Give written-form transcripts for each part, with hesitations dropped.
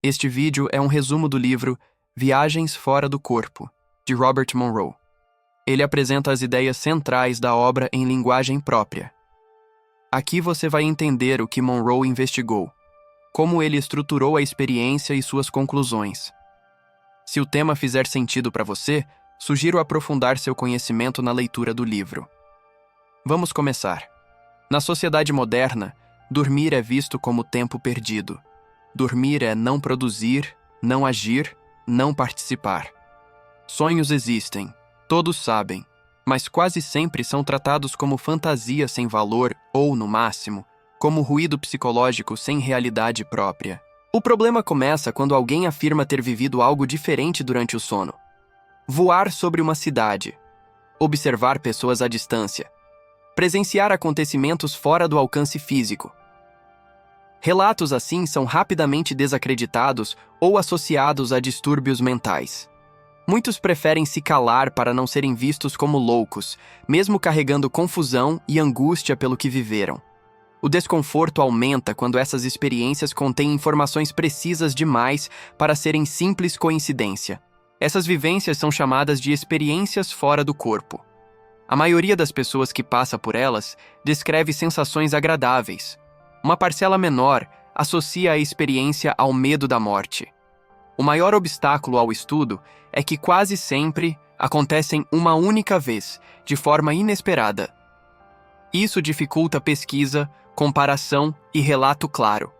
Este vídeo é um resumo do livro Viagens Fora do Corpo, de Robert Monroe. Ele apresenta as ideias centrais da obra em linguagem própria. Aqui você vai entender o que Monroe investigou, como ele estruturou a experiência e suas conclusões. Se o tema fizer sentido para você, sugiro aprofundar seu conhecimento na leitura do livro. Vamos começar. Na sociedade moderna, dormir é visto como tempo perdido. Dormir é não produzir, não agir, não participar. Sonhos existem, todos sabem, mas quase sempre são tratados como fantasia sem valor ou, no máximo, como ruído psicológico sem realidade própria. O problema começa quando alguém afirma ter vivido algo diferente durante o sono. Voar sobre uma cidade, observar pessoas à distância, presenciar acontecimentos fora do alcance físico. Relatos assim são rapidamente desacreditados ou associados a distúrbios mentais. Muitos preferem se calar para não serem vistos como loucos, mesmo carregando confusão e angústia pelo que viveram. O desconforto aumenta quando essas experiências contêm informações precisas demais para serem simples coincidência. Essas vivências são chamadas de experiências fora do corpo. A maioria das pessoas que passa por elas descreve sensações agradáveis. Uma parcela menor associa a experiência ao medo da morte. O maior obstáculo ao estudo é que quase sempre acontecem uma única vez, de forma inesperada. Isso dificulta pesquisa, comparação e relato claro.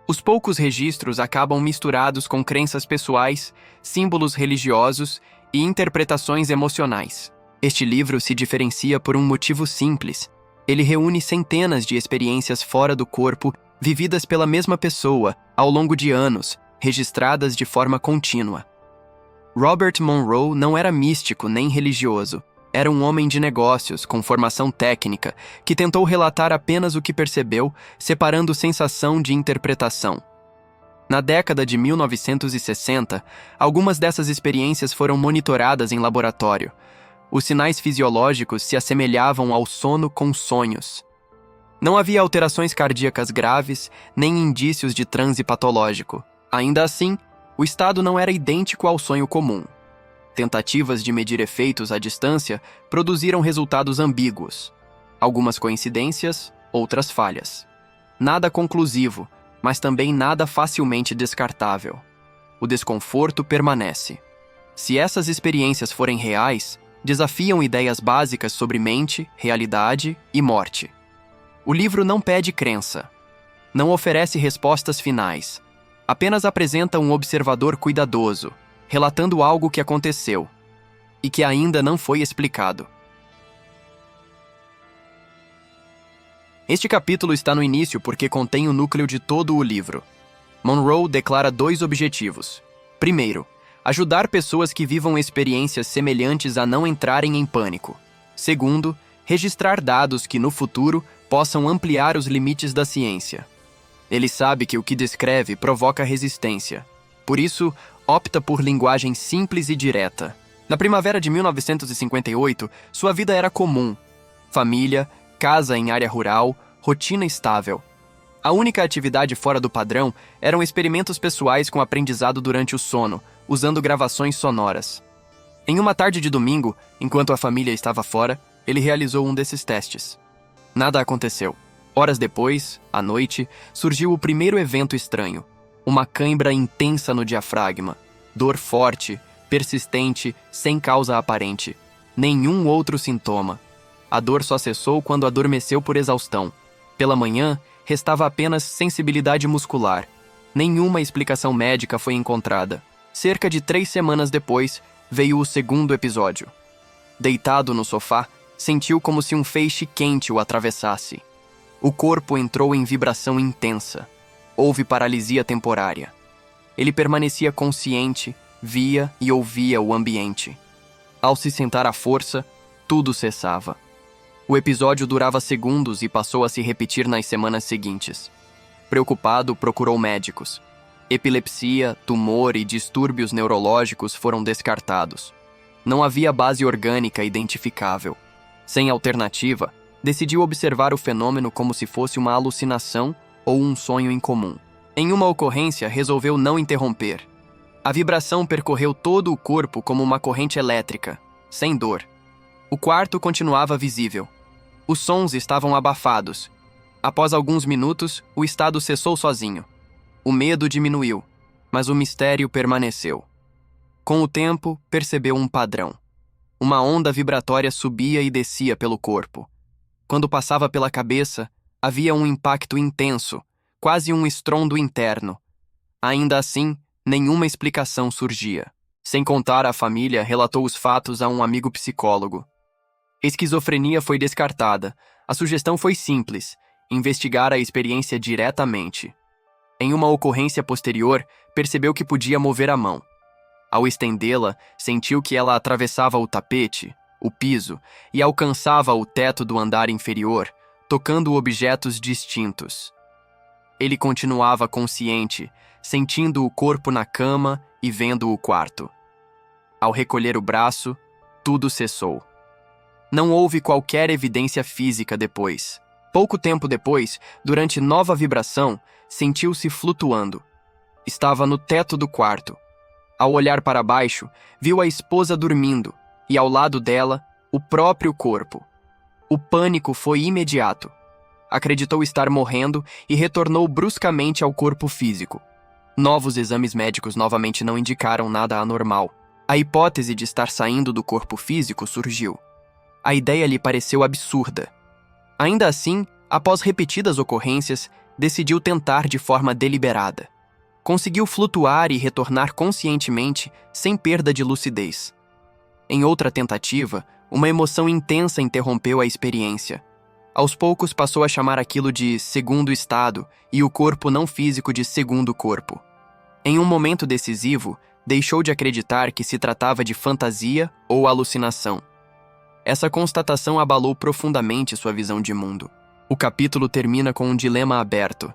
Os poucos registros acabam misturados com crenças pessoais, símbolos religiosos e interpretações emocionais. Este livro se diferencia por um motivo simples. Ele reúne centenas de experiências fora do corpo vividas pela mesma pessoa ao longo de anos, registradas de forma contínua. Robert Monroe não era místico nem religioso. Era um homem de negócios com formação técnica que tentou relatar apenas o que percebeu, separando sensação de interpretação. Na década de 1960, algumas dessas experiências foram monitoradas em laboratório. Os sinais fisiológicos se assemelhavam ao sono com sonhos. Não havia alterações cardíacas graves, nem indícios de transe patológico. Ainda assim, o estado não era idêntico ao sonho comum. Tentativas de medir efeitos à distância produziram resultados ambíguos. Algumas coincidências, outras falhas. Nada conclusivo, mas também nada facilmente descartável. O desconforto permanece. Se essas experiências forem reais, desafiam ideias básicas sobre mente, realidade e morte. O livro não pede crença. Não oferece respostas finais. Apenas apresenta um observador cuidadoso, relatando algo que aconteceu e que ainda não foi explicado. Este capítulo está no início porque contém o núcleo de todo o livro. Monroe declara 2 objetivos. Primeiro, ajudar pessoas que vivam experiências semelhantes a não entrarem em pânico. Segundo, registrar dados que no futuro possam ampliar os limites da ciência. Ele sabe que o que descreve provoca resistência. Por isso, opta por linguagem simples e direta. Na primavera de 1958, sua vida era comum. Família, casa em área rural, rotina estável. A única atividade fora do padrão eram experimentos pessoais com aprendizado durante o sono, usando gravações sonoras. Em uma tarde de domingo, enquanto a família estava fora, ele realizou um desses testes. Nada aconteceu. Horas depois, à noite, surgiu o primeiro evento estranho. Uma cãibra intensa no diafragma. Dor forte, persistente, sem causa aparente. Nenhum outro sintoma. A dor só cessou quando adormeceu por exaustão. Pela manhã, restava apenas sensibilidade muscular. Nenhuma explicação médica foi encontrada. Cerca de 3 semanas depois, veio o segundo episódio. Deitado no sofá, sentiu como se um feixe quente o atravessasse. O corpo entrou em vibração intensa. Houve paralisia temporária. Ele permanecia consciente, via e ouvia o ambiente. Ao se sentar à força, tudo cessava. O episódio durava segundos e passou a se repetir nas semanas seguintes. Preocupado, procurou médicos. Epilepsia, tumor e distúrbios neurológicos foram descartados. Não havia base orgânica identificável. Sem alternativa, decidiu observar o fenômeno como se fosse uma alucinação ou um sonho incomum. Em uma ocorrência, resolveu não interromper. A vibração percorreu todo o corpo como uma corrente elétrica, sem dor. O quarto continuava visível. Os sons estavam abafados. Após alguns minutos, o estado cessou sozinho. O medo diminuiu, mas o mistério permaneceu. Com o tempo, percebeu um padrão. Uma onda vibratória subia e descia pelo corpo. Quando passava pela cabeça, havia um impacto intenso, quase um estrondo interno. Ainda assim, nenhuma explicação surgia. Sem contar, a família relatou os fatos a um amigo psicólogo. Esquizofrenia foi descartada. A sugestão foi simples: investigar a experiência diretamente. Em uma ocorrência posterior, percebeu que podia mover a mão. Ao estendê-la, sentiu que ela atravessava o tapete, o piso, e alcançava o teto do andar inferior, tocando objetos distintos. Ele continuava consciente, sentindo o corpo na cama e vendo o quarto. Ao recolher o braço, tudo cessou. Não houve qualquer evidência física depois. Pouco tempo depois, durante nova vibração, sentiu-se flutuando. Estava no teto do quarto. Ao olhar para baixo, viu a esposa dormindo e, ao lado dela, o próprio corpo. O pânico foi imediato. Acreditou estar morrendo e retornou bruscamente ao corpo físico. Novos exames médicos novamente não indicaram nada anormal. A hipótese de estar saindo do corpo físico surgiu. A ideia lhe pareceu absurda. Ainda assim, após repetidas ocorrências, decidiu tentar de forma deliberada. Conseguiu flutuar e retornar conscientemente, sem perda de lucidez. Em outra tentativa, uma emoção intensa interrompeu a experiência. Aos poucos passou a chamar aquilo de segundo estado e o corpo não físico de segundo corpo. Em um momento decisivo, deixou de acreditar que se tratava de fantasia ou alucinação. Essa constatação abalou profundamente sua visão de mundo. O capítulo termina com um dilema aberto: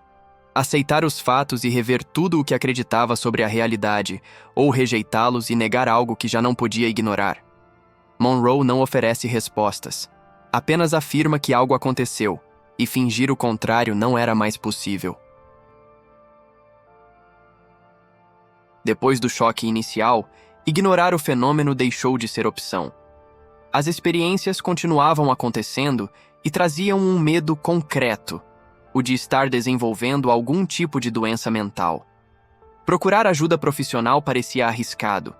aceitar os fatos e rever tudo o que acreditava sobre a realidade, ou rejeitá-los e negar algo que já não podia ignorar. Monroe não oferece respostas. Apenas afirma que algo aconteceu, e fingir o contrário não era mais possível. Depois do choque inicial, ignorar o fenômeno deixou de ser opção. As experiências continuavam acontecendo e traziam um medo concreto: o de estar desenvolvendo algum tipo de doença mental. Procurar ajuda profissional parecia arriscado.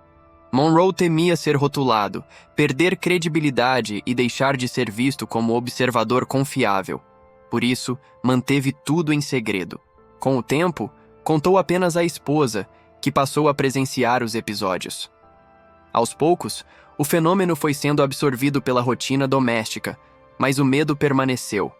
Monroe temia ser rotulado, perder credibilidade e deixar de ser visto como observador confiável. Por isso, manteve tudo em segredo. Com o tempo, contou apenas à esposa, que passou a presenciar os episódios. Aos poucos, o fenômeno foi sendo absorvido pela rotina doméstica, mas o medo permaneceu.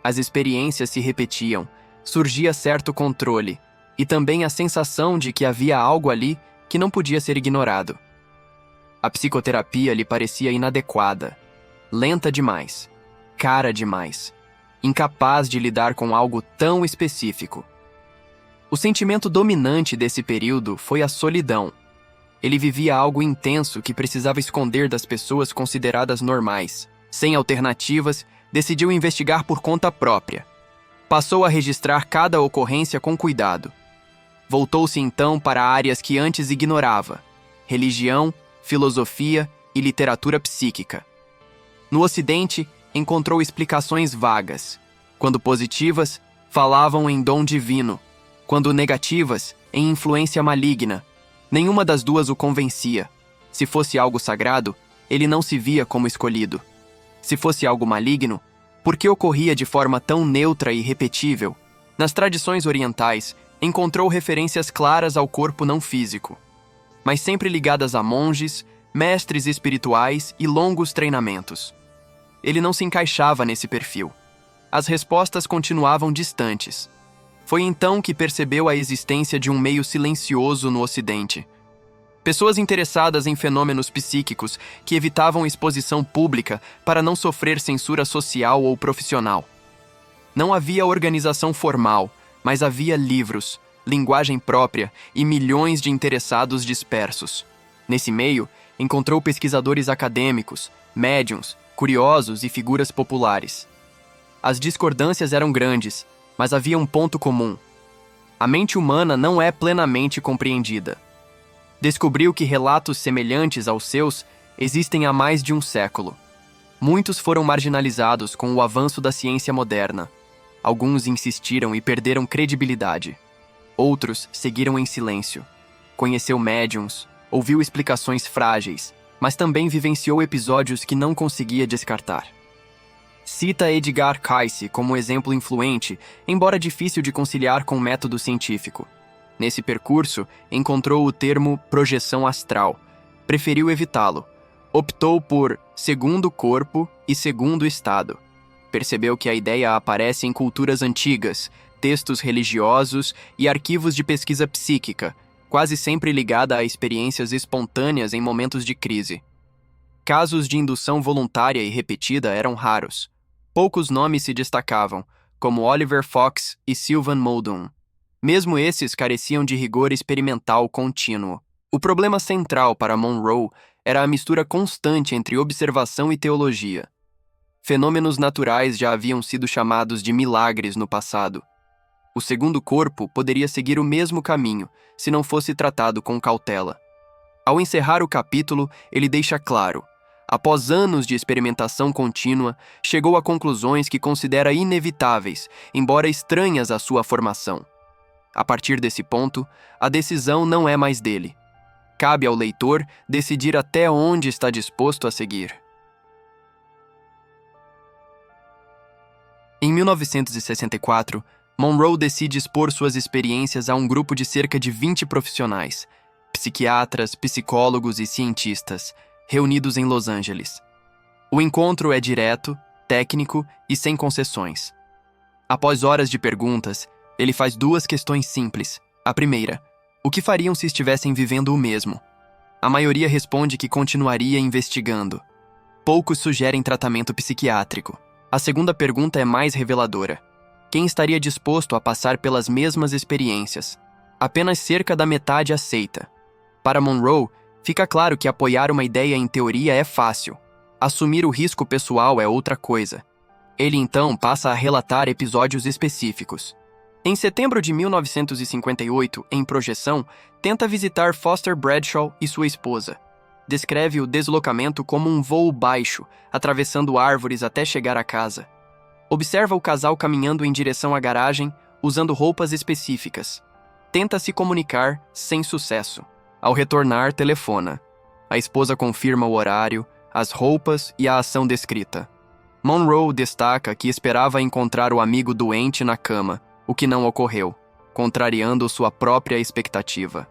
As experiências se repetiam, surgia certo controle, e também a sensação de que havia algo ali que não podia ser ignorado. A psicoterapia lhe parecia inadequada, lenta demais, cara demais, incapaz de lidar com algo tão específico. O sentimento dominante desse período foi a solidão. Ele vivia algo intenso que precisava esconder das pessoas consideradas normais. Sem alternativas, decidiu investigar por conta própria. Passou a registrar cada ocorrência com cuidado. Voltou-se então para áreas que antes ignorava: religião, filosofia e literatura psíquica. No Ocidente, encontrou explicações vagas. Quando positivas, falavam em dom divino. Quando negativas, em influência maligna. Nenhuma das duas o convencia. Se fosse algo sagrado, ele não se via como escolhido. Se fosse algo maligno, por que ocorria de forma tão neutra e repetível? Nas tradições orientais, encontrou referências claras ao corpo não físico, mas sempre ligadas a monges, mestres espirituais e longos treinamentos. Ele não se encaixava nesse perfil. As respostas continuavam distantes. Foi então que percebeu a existência de um meio silencioso no Ocidente. Pessoas interessadas em fenômenos psíquicos que evitavam exposição pública para não sofrer censura social ou profissional. Não havia organização formal, mas havia livros, linguagem própria e milhões de interessados dispersos. Nesse meio, encontrou pesquisadores acadêmicos, médiuns, curiosos e figuras populares. As discordâncias eram grandes, mas havia um ponto comum. A mente humana não é plenamente compreendida. Descobriu que relatos semelhantes aos seus existem há mais de um século. Muitos foram marginalizados com o avanço da ciência moderna. Alguns insistiram e perderam credibilidade. Outros seguiram em silêncio. Conheceu médiums, ouviu explicações frágeis, mas também vivenciou episódios que não conseguia descartar. Cita Edgar Cayce como exemplo influente, embora difícil de conciliar com o método científico. Nesse percurso, encontrou o termo projeção astral. Preferiu evitá-lo. Optou por segundo corpo e segundo estado. Percebeu que a ideia aparece em culturas antigas, textos religiosos e arquivos de pesquisa psíquica, quase sempre ligada a experiências espontâneas em momentos de crise. Casos de indução voluntária e repetida eram raros. Poucos nomes se destacavam, como Oliver Fox e Sylvan Muldoon. Mesmo esses careciam de rigor experimental contínuo. O problema central para Monroe era a mistura constante entre observação e teologia. Fenômenos naturais já haviam sido chamados de milagres no passado. O segundo corpo poderia seguir o mesmo caminho, se não fosse tratado com cautela. Ao encerrar o capítulo, ele deixa claro: após anos de experimentação contínua, chegou a conclusões que considera inevitáveis, embora estranhas à sua formação. A partir desse ponto, a decisão não é mais dele. Cabe ao leitor decidir até onde está disposto a seguir. Em 1964, Monroe decide expor suas experiências a um grupo de cerca de 20 profissionais, psiquiatras, psicólogos e cientistas, reunidos em Los Angeles. O encontro é direto, técnico e sem concessões. Após horas de perguntas, ele faz duas questões simples. A primeira: o que fariam se estivessem vivendo o mesmo? A maioria responde que continuaria investigando. Poucos sugerem tratamento psiquiátrico. A segunda pergunta é mais reveladora: quem estaria disposto a passar pelas mesmas experiências? Apenas cerca da metade aceita. Para Monroe, fica claro que apoiar uma ideia em teoria é fácil. Assumir o risco pessoal é outra coisa. Ele então passa a relatar episódios específicos. Em setembro de 1958, em Projeção, tenta visitar Foster Bradshaw e sua esposa. Descreve o deslocamento como um voo baixo, atravessando árvores até chegar à casa. Observa o casal caminhando em direção à garagem, usando roupas específicas. Tenta se comunicar, sem sucesso. Ao retornar, telefona. A esposa confirma o horário, as roupas e a ação descrita. Monroe destaca que esperava encontrar o amigo doente na cama, o que não ocorreu, contrariando sua própria expectativa.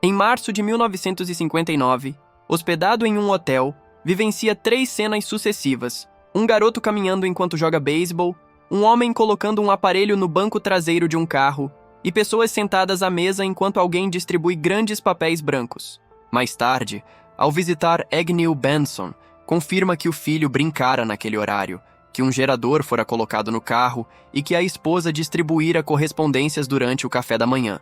Em março de 1959, hospedado em um hotel, vivencia 3 cenas sucessivas: um garoto caminhando enquanto joga beisebol, um homem colocando um aparelho no banco traseiro de um carro e pessoas sentadas à mesa enquanto alguém distribui grandes papéis brancos. Mais tarde, ao visitar Agnew Benson, confirma que o filho brincara naquele horário, que um gerador fora colocado no carro e que a esposa distribuíra correspondências durante o café da manhã.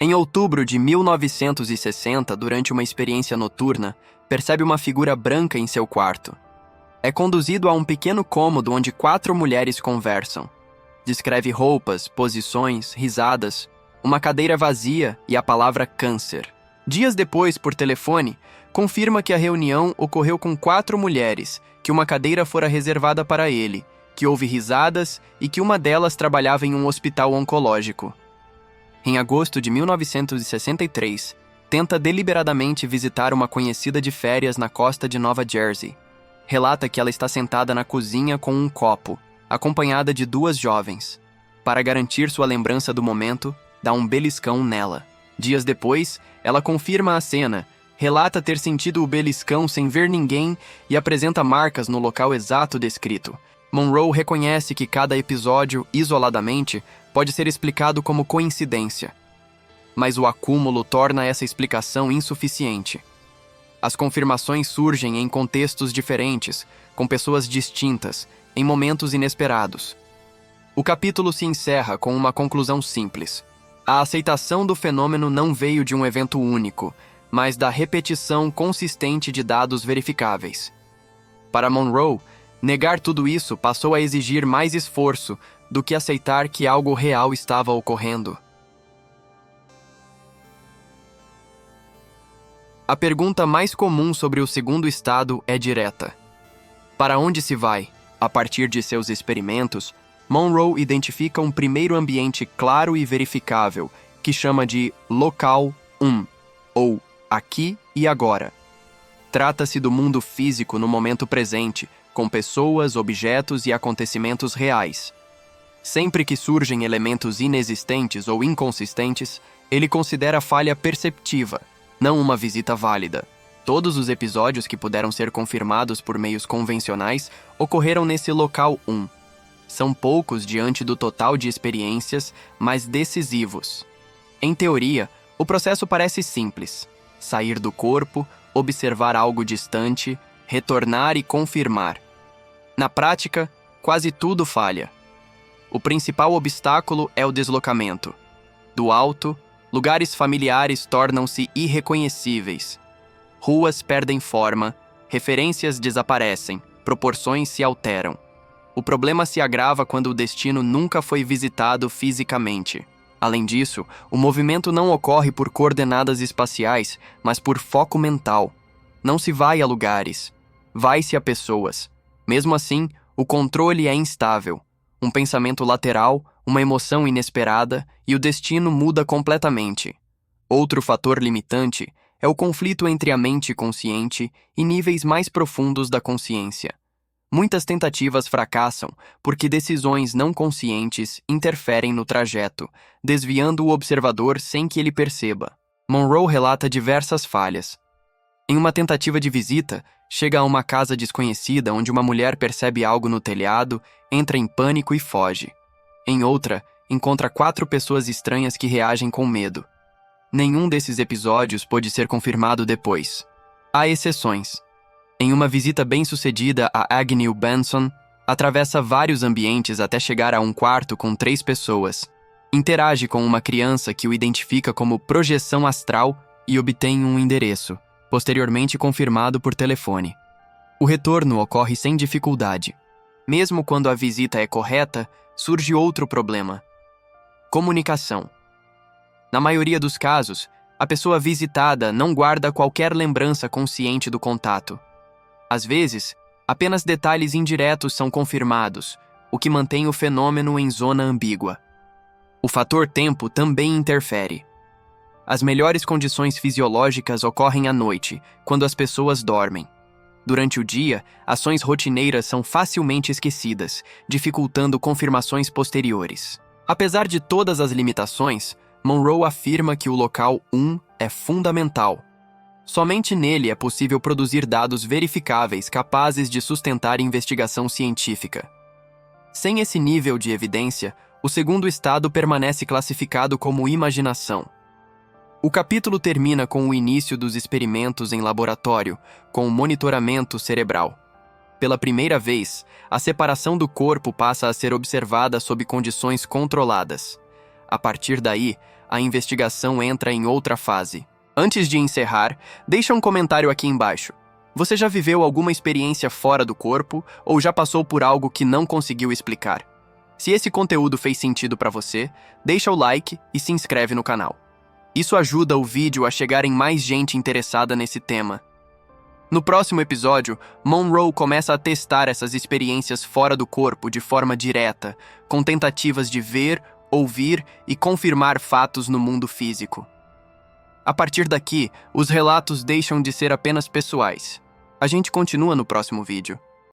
Em outubro de 1960, durante uma experiência noturna, percebe uma figura branca em seu quarto. É conduzido a um pequeno cômodo onde 4 mulheres conversam. Descreve roupas, posições, risadas, uma cadeira vazia e a palavra câncer. Dias depois, por telefone, confirma que a reunião ocorreu com 4 mulheres, que uma cadeira fora reservada para ele, que houve risadas e que uma delas trabalhava em um hospital oncológico. Em agosto de 1963, tenta deliberadamente visitar uma conhecida de férias na costa de Nova Jersey. Relata que ela está sentada na cozinha com um copo, acompanhada de 2 jovens. Para garantir sua lembrança do momento, dá um beliscão nela. Dias depois, ela confirma a cena, relata ter sentido o beliscão sem ver ninguém e apresenta marcas no local exato descrito. Monroe reconhece que cada episódio, isoladamente, pode ser explicado como coincidência. Mas o acúmulo torna essa explicação insuficiente. As confirmações surgem em contextos diferentes, com pessoas distintas, em momentos inesperados. O capítulo se encerra com uma conclusão simples. A aceitação do fenômeno não veio de um evento único, mas da repetição consistente de dados verificáveis. Para Monroe, negar tudo isso passou a exigir mais esforço do que aceitar que algo real estava ocorrendo. A pergunta mais comum sobre o segundo estado é direta. Para onde se vai? A partir de seus experimentos, Monroe identifica um primeiro ambiente claro e verificável, que chama de local 1, ou aqui e agora. Trata-se do mundo físico no momento presente, com pessoas, objetos e acontecimentos reais. Sempre que surgem elementos inexistentes ou inconsistentes, ele considera falha perceptiva, não uma visita válida. Todos os episódios que puderam ser confirmados por meios convencionais ocorreram nesse local 1. São poucos diante do total de experiências, mas decisivos. Em teoria, o processo parece simples: sair do corpo, observar algo distante, retornar e confirmar. Na prática, quase tudo falha. O principal obstáculo é o deslocamento. Do alto, lugares familiares tornam-se irreconhecíveis. Ruas perdem forma, referências desaparecem, proporções se alteram. O problema se agrava quando o destino nunca foi visitado fisicamente. Além disso, o movimento não ocorre por coordenadas espaciais, mas por foco mental. Não se vai a lugares, vai-se a pessoas. Mesmo assim, o controle é instável. Um pensamento lateral, uma emoção inesperada e o destino muda completamente. Outro fator limitante é o conflito entre a mente consciente e níveis mais profundos da consciência. Muitas tentativas fracassam porque decisões não conscientes interferem no trajeto, desviando o observador sem que ele perceba. Monroe relata diversas falhas. Em uma tentativa de visita, chega a uma casa desconhecida onde uma mulher percebe algo no telhado, entra em pânico e foge. Em outra, encontra 4 pessoas estranhas que reagem com medo. Nenhum desses episódios pôde ser confirmado depois. Há exceções. Em uma visita bem-sucedida a Agnew Benson, atravessa vários ambientes até chegar a um quarto com 3 pessoas. Interage com uma criança que o identifica como projeção astral e obtém um endereço, posteriormente confirmado por telefone. O retorno ocorre sem dificuldade. Mesmo quando a visita é correta, surge outro problema: comunicação. Na maioria dos casos, a pessoa visitada não guarda qualquer lembrança consciente do contato. Às vezes, apenas detalhes indiretos são confirmados, o que mantém o fenômeno em zona ambígua. O fator tempo também interfere. As melhores condições fisiológicas ocorrem à noite, quando as pessoas dormem. Durante o dia, ações rotineiras são facilmente esquecidas, dificultando confirmações posteriores. Apesar de todas as limitações, Monroe afirma que o local 1 é fundamental. Somente nele é possível produzir dados verificáveis capazes de sustentar investigação científica. Sem esse nível de evidência, o segundo estado permanece classificado como imaginação. O capítulo termina com o início dos experimentos em laboratório, com o monitoramento cerebral. Pela primeira vez, a separação do corpo passa a ser observada sob condições controladas. A partir daí, a investigação entra em outra fase. Antes de encerrar, deixa um comentário aqui embaixo. Você já viveu alguma experiência fora do corpo ou já passou por algo que não conseguiu explicar? Se esse conteúdo fez sentido para você, deixa o like e se inscreve no canal. Isso ajuda o vídeo a chegar em mais gente interessada nesse tema. No próximo episódio, Monroe começa a testar essas experiências fora do corpo de forma direta, com tentativas de ver, ouvir e confirmar fatos no mundo físico. A partir daqui, os relatos deixam de ser apenas pessoais. A gente continua no próximo vídeo.